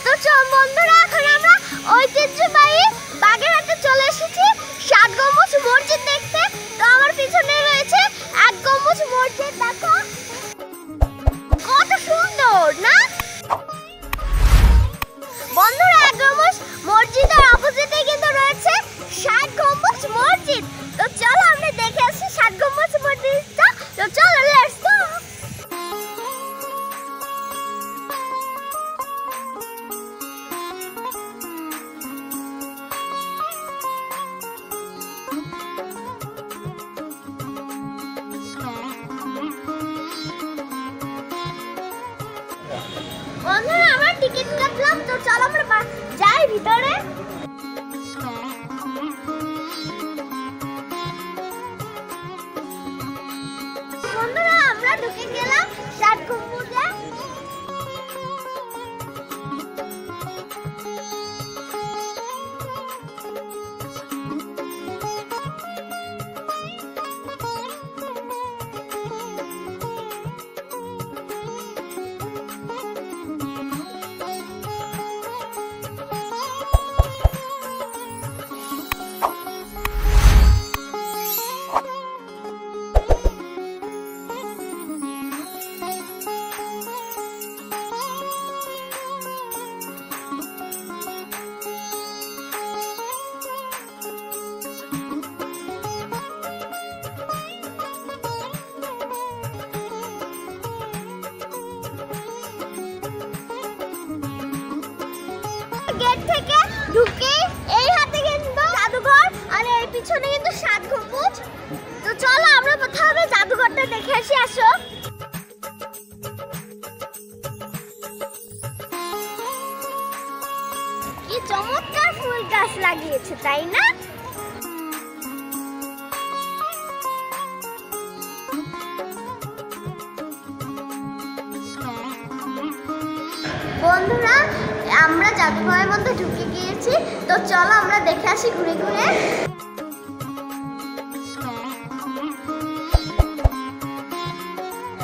তো বন্ধুরা এখন আমরা ঐতিহ্যবাহী বাগেরহাটে চলে এসেছি 7 গম্বুজ মসজিদ দেখতে। তো আমার পিছনে রয়েছে 1 গম্বুজ মসজিদ, দেখো কত সুন্দর না বন্ধুরা। 1 গম্বুজ মসজিদের অপোজিটে কিন্তু রয়েছে 7 গম্বুজ মসজিদ। তো চলো আমরা দেখে আসি 7 গম্বুজ মসজিদটা। তো চলো লেটস গো। বন্ধুরা আমরা টিকিট কাটলাম, তো চলো আমরা যাই ভিতরে। বন্ধুরা আমরা ঢুকে গেলাম 7 গম্বুজে। গেট থেকে ঢুকে এই হাতে কিন্তু জাদুঘর আর এই পিছনে কিন্তু 7 গম্বুজ। তো চলো আমরা প্রথমে জাদুঘরটা দেখে আসি, আসো। কি চমৎকার ফুল গাছ লাগিয়েছে, তাই না? বন্ধুরা আমরা জাদুঘরের মধ্যে ঢুকে গিয়েছি, তো চলো আমরা দেখে আসি ঘুরে ঘুরে।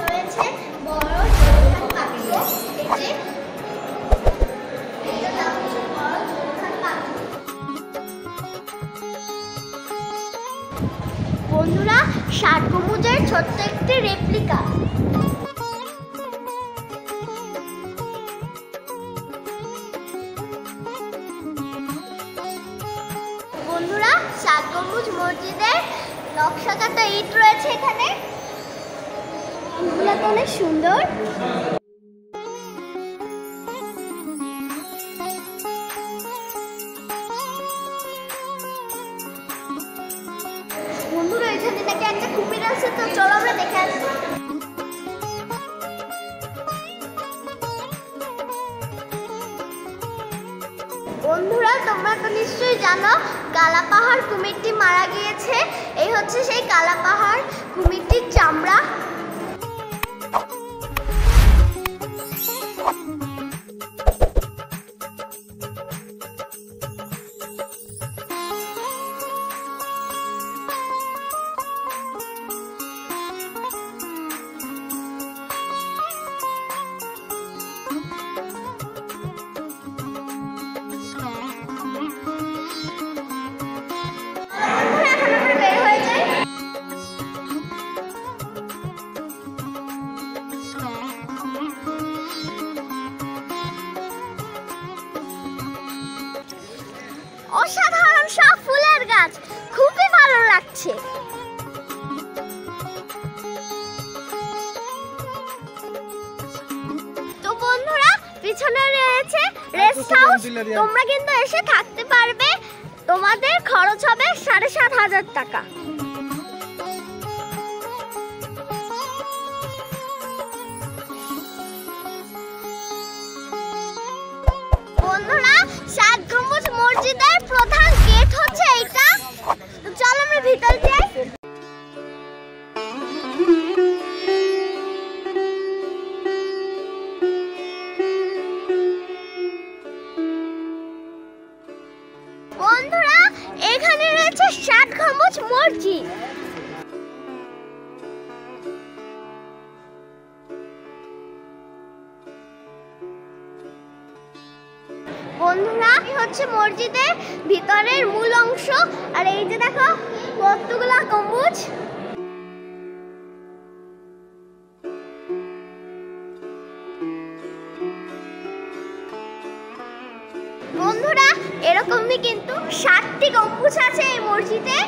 রয়েছে বড় জোড়খান পাখি, এই যে এটা নাম হচ্ছে বড় জোড়খান পাখি। বন্ধুরা 7 গম্বুজের ছোট্ট একটি রেপ্লিকা। বন্ধুরা 7 গম্বুজ মসজিদের নকশাকাটা ইট রয়েছে এখানে, এগুলো তো অনেক সুন্দর। বন্ধুরা এখানে নাকি একটা কুমির আছে, তো চলো আমরা দেখে আসি। বন্ধুরা তোমরা তো নিশ্চয়ই জানো কালাপাহাড় কুমিরটি মারা গিয়েছে। এই হচ্ছে সেই কালাপাহাড় কুমিরটির চামড়া। অসাধারণ সব ফুলের গাছ, খুবই ভালো লাগছে। তো বন্ধুরা পিছনে রয়েছে রেস্ট হাউস, তোমরা কিন্তু এসে থাকতে পারবে। তোমাদের খরচ হবে 7,500 টাকা। বন্ধুরা 7 গম্বুজ মসজিদের প্রধান গেট হচ্ছে এইটা। তো চলো আমরা ভিতরে যাই। বন্ধুরা এখানে রয়েছে 7 গম্বুজ মসজিদ। হচ্ছে মসজিদের ভিতরের মূল অংশ। আর এই যে দেখো কতগুলা গম্বুজ। বন্ধুরা এরকমই কিন্তু 7টি গম্বুজ আছে এই মসজিদে।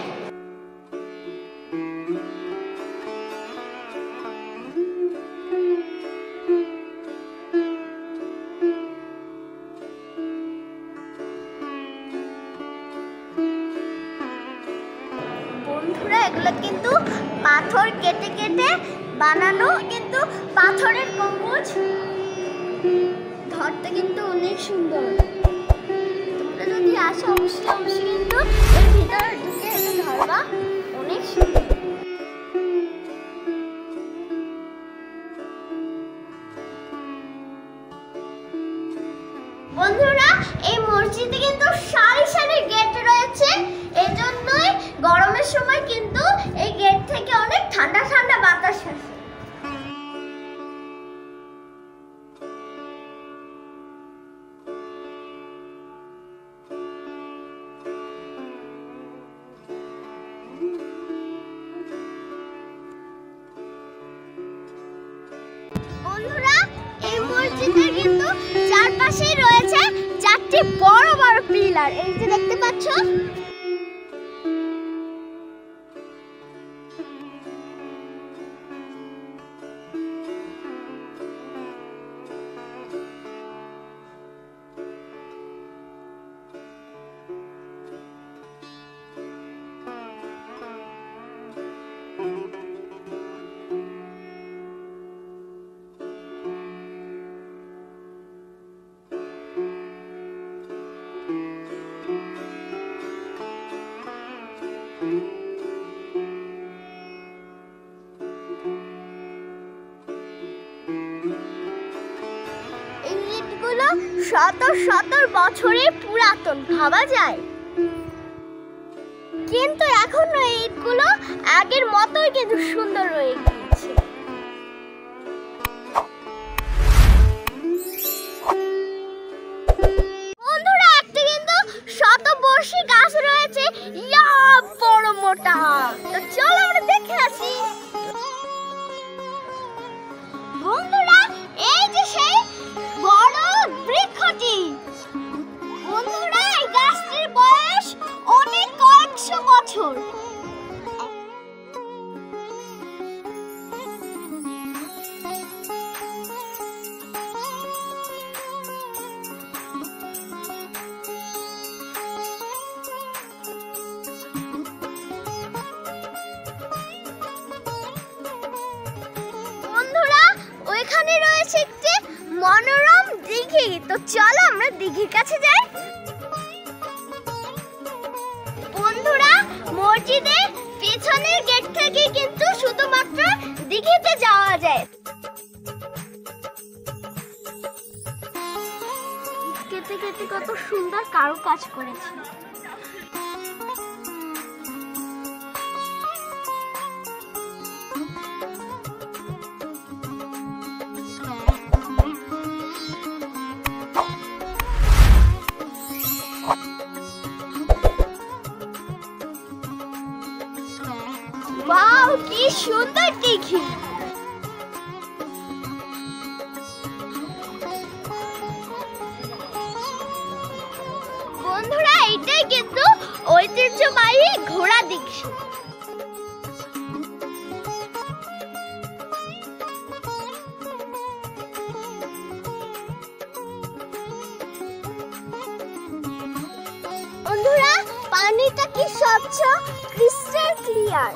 বন্ধুরা এগুলো কিন্তু পাথর কেটে কেটে বানানো, কিন্তু পাথরের গম্বুজ। ধরতে কিন্তু অনেক সুন্দর। তোমরা যদি আসো অবশ্যই কিন্তু এর ভিতরে ঢুকে ধরবা, অনেক সুন্দর। বন্ধুরা এই মসজিদে কিন্তু সারি সারি গেট রয়েছে, এজন্যই গরমের সময় কিন্তু এই গেট থেকে অনেক ঠান্ডা ঠান্ডা বাতাস আসে। বন্ধুরা এই মসজিদের কিন্তু চারপাশেই রয়েছে 4টি বড় বড় পিলার, এই যে দেখতে পাচ্ছ। শত শত বছরের পুরাতন, ভাবা যায়। কিন্তু এখন এই ইটগুলো আগের মতোই কিন্তু সুন্দর রয়ে গিয়েছে। বন্ধুরা একটা কিন্তু শতবর্ষী গাছ রয়েছে, ইয়া বড় মোটা। তো চলো আমরা দেখে আসি। বন্ধুরা এই যে সেই বড় বৃক্ষটি। বন্ধুরা এই গাছটির বয়স অনেক কয়েকশো বছর। বন্ধুরা ওইখানে রয়েছে একটি মনোরম দিঘি। তো চলো আমরা দিঘির কাছে যাই। বন্ধুরা মসজিদের পেছনের গেট থেকে কিন্তু শুধুমাত্র দিঘিতে যাওয়া যায়। কেটে কেটে কত সুন্দর কারুকাজ করেছে। ওয়াও কি সুন্দর দিঘি। বন্ধুরা এটাই কিন্তু ঐতিহ্যবাহী ঘোড়া দিঘি। বন্ধুরা পানিটা কি স্বচ্ছ, ক্রিস্টাল ক্লিয়ার।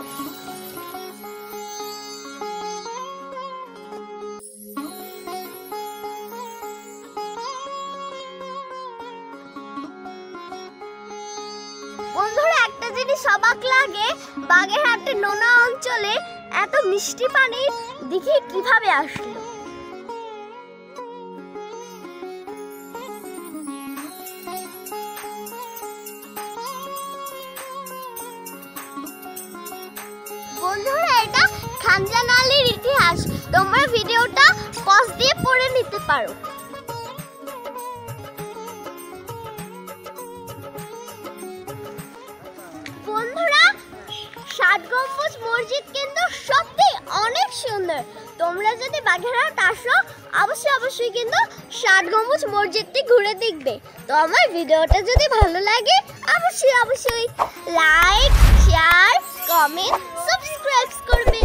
বন্ধুরা একটা জিনিস অবাক লাগে, বাগেরহাটের নোনা অঞ্চলে এত মিষ্টি পানির দিঘি কিভাবে আসলো। বন্ধুরা এটা খানজানালির ইতিহাস, তোমরা ভিডিওটা পজ দিয়ে পড়ে নিতে পারো। ষাট গম্বুজ মসজিদ কিন্তু সত্যি অনেক সুন্দর। তোমরা যদি বাগেরহাট আসো অবশ্যই কিন্তু ষাট গম্বুজ মসজিদটি ঘুরে দেখবে। তো আমার ভিডিওটা যদি ভালো লাগে অবশ্যই লাইক, শেয়ার, কমেন্ট, সাবস্ক্রাইব করবে।